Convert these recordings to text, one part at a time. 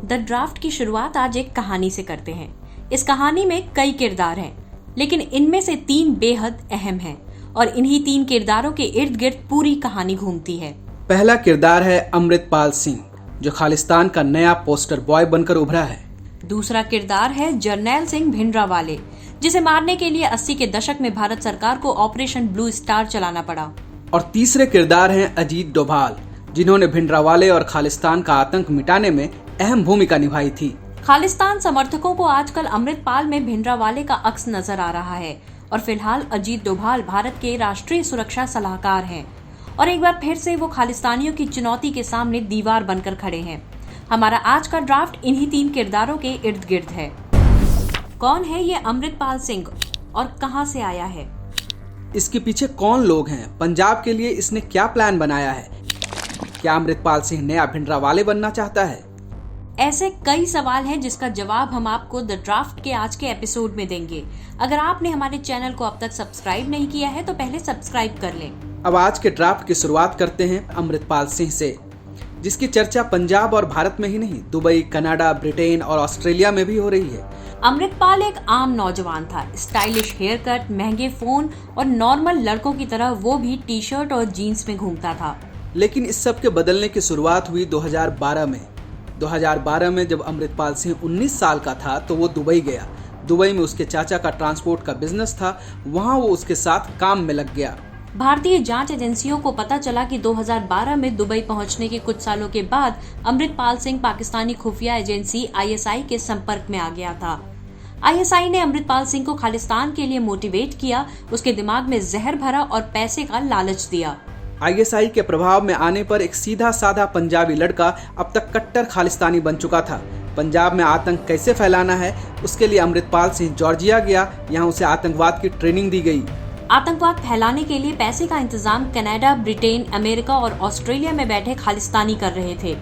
The draft की शुरुआत आज एक कहानी से करते हैं। इस कहानी में कई किरदार हैं, लेकिन इनमें से 3 बेहद अहम हैं और इन्हीं 3 किरदारों के इर्द गिर्द पूरी कहानी घूमती है। पहला किरदार है अमृतपाल सिंह, जो खालिस्तान का नया पोस्टर बॉय बनकर उभरा है। दूसरा किरदार है जरनैल सिंह भिंडरावाले, जिसे मारने के लिए 80 के दशक में भारत सरकार को ऑपरेशन ब्लू स्टार चलाना पड़ा। और तीसरे किरदार हैं अजीत डोभाल, जिन्होंने भिंडरावाले और खालिस्तान का आतंक मिटाने में अहम भूमिका निभाई थी। खालिस्तान समर्थकों को आजकल अमृतपाल में भिंडरावाले का अक्स नजर आ रहा है और फिलहाल अजीत डोभाल भारत के राष्ट्रीय सुरक्षा सलाहकार हैं और एक बार फिर से वो खालिस्तानियों की चुनौती के सामने दीवार बनकर खड़े हैं। हमारा आज का ड्राफ्ट इन्हीं 3 किरदारों के इर्द गिर्द है। कौन है ये अमृतपाल सिंह और कहां से आया है? इसके पीछे कौन लोग हैं? पंजाब के लिए इसने क्या प्लान बनाया है? क्या अमृतपाल सिंह नया भिंडरावाले बनना चाहता है? ऐसे कई सवाल हैं जिसका जवाब हम आपको द ड्राफ्ट के आज के एपिसोड में देंगे। अगर आपने हमारे चैनल को अब तक सब्सक्राइब नहीं किया है तो पहले सब्सक्राइब कर लें। अब आज के ड्राफ्ट की शुरुआत करते हैं अमृतपाल सिंह से, जिसकी चर्चा पंजाब और भारत में ही नहीं, दुबई, कनाडा, ब्रिटेन और ऑस्ट्रेलिया में भी हो रही है। अमृतपाल एक आम नौजवान था। स्टाइलिश हेयर कट, महंगे फोन और नॉर्मल लड़कों की तरह वो भी टी शर्ट और जीन्स में घूमता था। लेकिन इस सब के बदलने की शुरुआत हुई 2012 में। 2012 में जब अमृतपाल सिंह 19 साल का था तो वो दुबई गया। दुबई में उसके चाचा का ट्रांसपोर्ट का बिजनेस था, वहाँ वो उसके साथ काम में लग गया। भारतीय जांच एजेंसियों को पता चला कि 2012 में दुबई पहुंचने के कुछ सालों के बाद अमृतपाल सिंह पाकिस्तानी खुफिया एजेंसी ISI के संपर्क में आ गया था। ISI ने अमृतपाल सिंह को खालिस्तान के लिए मोटिवेट किया, उसके दिमाग में जहर भरा और पैसे का लालच दिया। ISI के प्रभाव में आने पर एक सीधा साधा पंजाबी लड़का अब तक कट्टर खालिस्तानी बन चुका था। पंजाब में आतंक कैसे फैलाना है, उसके लिए अमृतपाल सिंह जॉर्जिया गया। यहाँ उसे आतंकवाद की ट्रेनिंग दी गई। आतंकवाद फैलाने के लिए पैसे का इंतजाम कनाडा, ब्रिटेन, अमेरिका और ऑस्ट्रेलिया में बैठे खालिस्तानी कर रहे थे।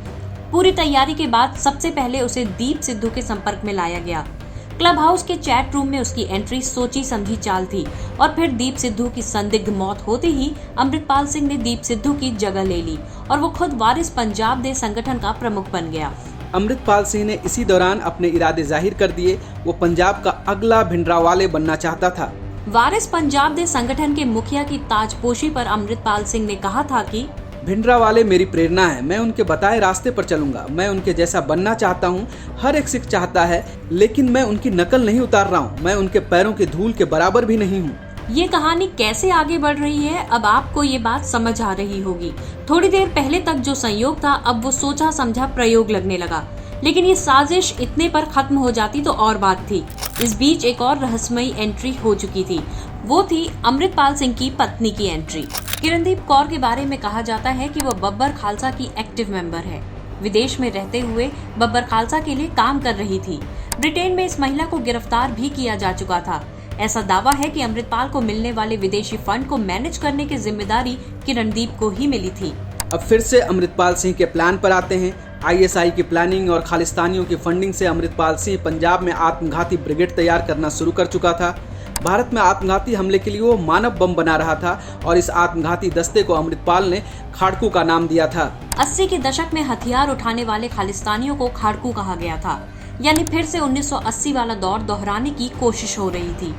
पूरी तैयारी के बाद सबसे पहले उसे दीप सिद्धू के संपर्क में लाया गया। क्लब हाउस के चैट रूम में उसकी एंट्री सोची समझी चाल थी और फिर दीप सिद्धू की संदिग्ध मौत होते ही अमृतपाल सिंह ने दीप सिद्धू की जगह ले ली और वो खुद वारिस पंजाब दे संगठन का प्रमुख बन गया। अमृतपाल सिंह ने इसी दौरान अपने इरादे जाहिर कर दिए। वो पंजाब का अगला भिंडरावाले बनना चाहता था। वारिस पंजाब दे संगठन के मुखिया की ताजपोशी पर अमृतपाल सिंह ने कहा था कि भिंडरावाले मेरी प्रेरणा है, मैं उनके बताए रास्ते पर चलूंगा, मैं उनके जैसा बनना चाहता हूँ। हर एक सिख चाहता है, लेकिन मैं उनकी नकल नहीं उतार रहा हूँ, मैं उनके पैरों की धूल के बराबर भी नहीं हूँ। ये कहानी कैसे आगे बढ़ रही है, अब आपको ये बात समझ आ रही होगी। थोड़ी देर पहले तक जो संयोग था, अब वो सोचा समझा प्रयोग लगने लगा, लेकिन ये साजिश इतने पर खत्म हो जाती तो और बात थी। इस बीच एक और रहस्यमयी एंट्री हो चुकी थी, वो थी अमृतपाल सिंह की पत्नी की एंट्री। किरणदीप कौर के बारे में कहा जाता है कि वो बब्बर खालसा की एक्टिव मेंबर है। विदेश में रहते हुए बब्बर खालसा के लिए काम कर रही थी। ब्रिटेन में इस महिला को गिरफ्तार भी किया जा चुका था। ऐसा दावा है कि अमृतपाल को मिलने वाले विदेशी फंड को मैनेज करने की जिम्मेदारी किरणदीप को ही मिली थी। अब फिर से अमृतपाल सिंह के प्लान पर आते हैं। ISI की प्लानिंग और खालिस्तानियों की फंडिंग से अमृतपाल सिंह पंजाब में आत्मघाती ब्रिगेड तैयार करना शुरू कर चुका था। भारत में आत्मघाती हमले के लिए वो मानव बम बना रहा था और इस आत्मघाती दस्ते को अमृतपाल ने खाड़कू का नाम दिया था। 80 के दशक में हथियार उठाने वाले खालिस्तानियों को खाड़कू कहा गया था, यानी फिर से 1980 वाला दौर दोहराने की कोशिश हो रही थी।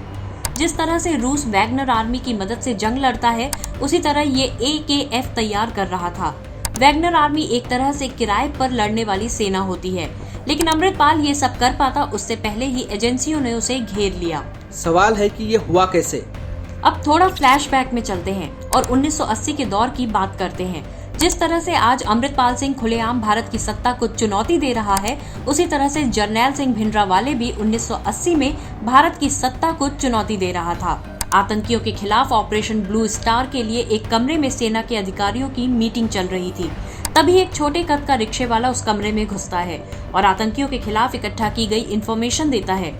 जिस तरह से रूस वैगनर आर्मी की मदद से जंग लड़ता है, उसी तरह ये AKF तैयार कर रहा था। वैगनर आर्मी एक तरह से किराए पर लड़ने वाली सेना होती है, लेकिन अमृतपाल ये सब कर पाता उससे पहले ही एजेंसियों ने उसे घेर लिया। सवाल है कि ये हुआ कैसे? अब थोड़ा फ्लैशबैक में चलते हैं और 1980 के दौर की बात करते हैं। जिस तरह से आज अमृतपाल सिंह खुलेआम भारत की सत्ता को चुनौती दे रहा है, उसी तरह से जरनैल सिंह भिंडरावाले भी 1980 में भारत की सत्ता को चुनौती दे रहा था। आतंकियों के खिलाफ ऑपरेशन ब्लू स्टार के लिए एक कमरे में सेना के अधिकारियों की मीटिंग चल रही थी। तभी एक छोटे कद का रिक्शे वाला उस कमरे में घुसता है और आतंकियों के खिलाफ इकट्ठा की गई इन्फॉर्मेशन देता है।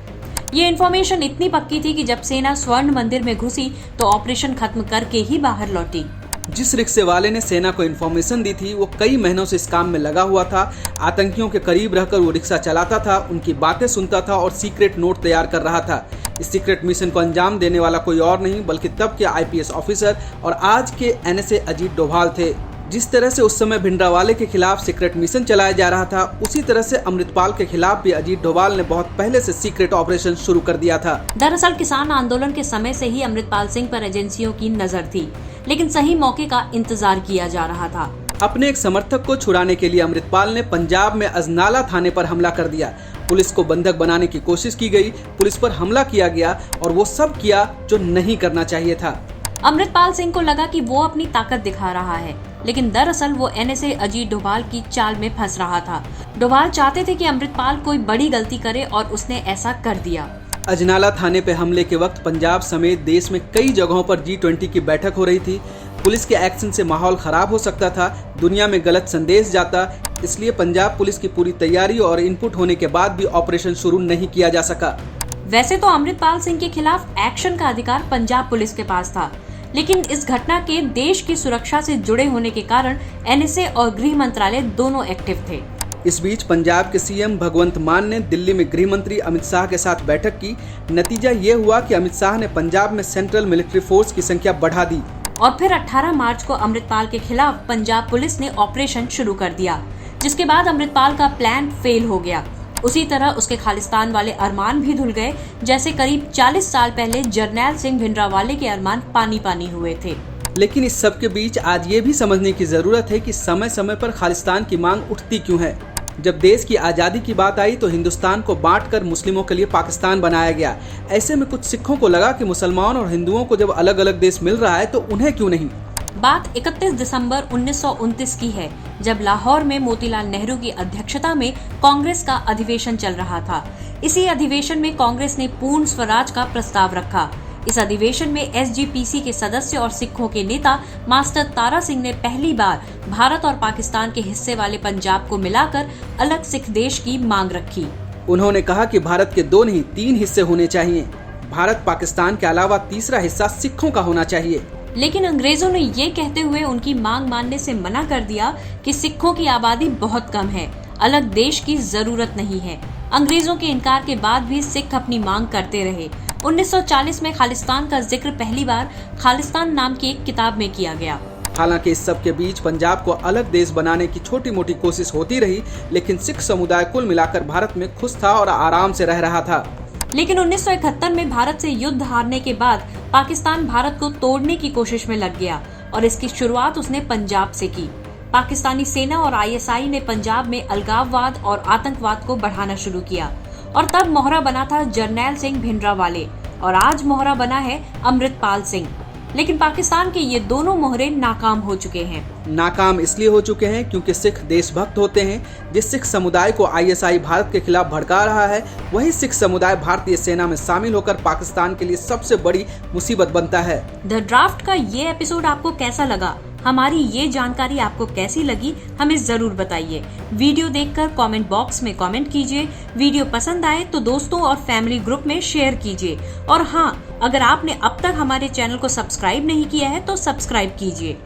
ये इन्फॉर्मेशन इतनी पक्की थी कि जब सेना स्वर्ण मंदिर में घुसी तो ऑपरेशन खत्म करके ही बाहर लौटी। जिस रिक्शे वाले ने सेना को इन्फॉर्मेशन दी थी, वो कई महीनों से इस काम में लगा हुआ था। आतंकियों के करीब रहकर वो रिक्शा चलाता था, उनकी बातें सुनता था और सीक्रेट नोट तैयार कर रहा था। इस सीक्रेट मिशन को अंजाम देने वाला कोई और नहीं बल्कि तब के IPS ऑफिसर और आज के NSA अजीत डोभाल थे। जिस तरह से उस समय भिंडरावाले के खिलाफ सीक्रेट मिशन चलाया जा रहा था, उसी तरह से अमृतपाल के खिलाफ भी अजीत डोभाल ने बहुत पहले से सीक्रेट ऑपरेशन शुरू कर दिया था। दरअसल किसान आंदोलन के समय से ही अमृतपाल सिंह पर एजेंसियों की नजर थी, लेकिन सही मौके का इंतजार किया जा रहा था। अपने एक समर्थक को छुड़ाने के लिए अमृतपाल ने पंजाब में अजनाला थाने पर हमला कर दिया। पुलिस को बंधक बनाने की कोशिश की गई, पुलिस पर हमला किया गया और वो सब किया जो नहीं करना चाहिए था। अमृतपाल सिंह को लगा कि वो अपनी ताकत दिखा रहा है, लेकिन दरअसल वो एनएसए अजीत डोभाल की चाल में फंस रहा था। डोभाल चाहते थे कि अमृतपाल कोई बड़ी गलती करे और उसने ऐसा कर दिया। अजनाला थाने पे हमले के वक्त पंजाब समेत देश में कई जगहों पर G20 की बैठक हो रही थी। पुलिस के एक्शन से माहौल खराब हो सकता था, दुनिया में गलत संदेश जाता, इसलिए पंजाब पुलिस की पूरी तैयारी और इनपुट होने के बाद भी ऑपरेशन शुरू नहीं किया जा सका। वैसे तो अमृतपाल सिंह के खिलाफ एक्शन का अधिकार पंजाब पुलिस के पास था, लेकिन इस घटना के देश की सुरक्षा से जुड़े होने के कारण एनएसए और गृह मंत्रालय दोनों एक्टिव थे। इस बीच पंजाब के सीएम भगवंत मान ने दिल्ली में गृह मंत्री अमित शाह के साथ बैठक की। नतीजा ये हुआ कि अमित शाह ने पंजाब में सेंट्रल मिलिट्री फोर्स की संख्या बढ़ा दी और फिर 18 मार्च को अमृतपाल के खिलाफ पंजाब पुलिस ने ऑपरेशन शुरू कर दिया, जिसके बाद अमृतपाल का प्लान फेल हो गया। उसी तरह उसके खालिस्तान वाले अरमान भी धुल गए, जैसे करीब 40 साल पहले जरनैल सिंह भिंडरावाले के अरमान पानी पानी हुए थे। लेकिन इस सब के बीच आज ये भी समझने की जरूरत है कि समय समय पर खालिस्तान की मांग उठती क्यों है। जब देश की आज़ादी की बात आई तो हिंदुस्तान को बांटकर मुस्लिमों के लिए पाकिस्तान बनाया गया। ऐसे में कुछ सिखों को लगा कि मुसलमान और हिंदुओं को जब अलग अलग देश मिल रहा है तो उन्हें क्यों नहीं। बात 31 दिसंबर 1929 की है, जब लाहौर में मोतीलाल नेहरू की अध्यक्षता में कांग्रेस का अधिवेशन चल रहा था। इसी अधिवेशन में कांग्रेस ने पूर्ण स्वराज का प्रस्ताव रखा। इस अधिवेशन में एसजीपीसी के सदस्य और सिखों के नेता मास्टर तारा सिंह ने पहली बार भारत और पाकिस्तान के हिस्से वाले पंजाब को मिलाकर अलग सिख देश की मांग रखी। उन्होंने कहा कि भारत के 2 नहीं 3 हिस्से होने चाहिए। भारत पाकिस्तान के अलावा तीसरा हिस्सा सिखों का होना चाहिए। लेकिन अंग्रेजों ने ये कहते हुए उनकी मांग मानने से मना कर दिया कि सिखों की आबादी बहुत कम है, अलग देश की जरूरत नहीं है। अंग्रेजों के इनकार के बाद भी सिख अपनी मांग करते रहे। 1940 में खालिस्तान का जिक्र पहली बार खालिस्तान नाम की एक किताब में किया गया। हालांकि इस सब के बीच पंजाब को अलग देश बनाने की छोटी मोटी कोशिश होती रही, लेकिन सिख समुदाय कुल मिलाकर भारत में खुश था और आराम से रह रहा था। लेकिन 1971 में भारत से युद्ध हारने के बाद पाकिस्तान भारत को तोड़ने की कोशिश में लग गया और इसकी शुरुआत उसने पंजाब से की। पाकिस्तानी सेना और आईएसआई ने पंजाब में अलगाववाद और आतंकवाद को बढ़ाना शुरू किया और तब मोहरा बना था जरनैल सिंह भिंडरावाले और आज मोहरा बना है अमृतपाल सिंह। लेकिन पाकिस्तान के ये दोनों मोहरे नाकाम हो चुके हैं। नाकाम इसलिए हो चुके हैं क्योंकि सिख देशभक्त होते हैं। जिस सिख समुदाय को आईएसआई भारत के खिलाफ भड़का रहा है, वही सिख समुदाय भारतीय सेना में शामिल होकर पाकिस्तान के लिए सबसे बड़ी मुसीबत बनता है। द ड्राफ्ट का ये एपिसोड आपको कैसा लगा? हमारी ये जानकारी आपको कैसी लगी, हमें जरूर बताइए। वीडियो देखकर कमेंट बॉक्स में कमेंट कीजिए। वीडियो पसंद आए तो दोस्तों और फैमिली ग्रुप में शेयर कीजिए। और हाँ, अगर आपने अब तक हमारे चैनल को सब्सक्राइब नहीं किया है तो सब्सक्राइब कीजिए।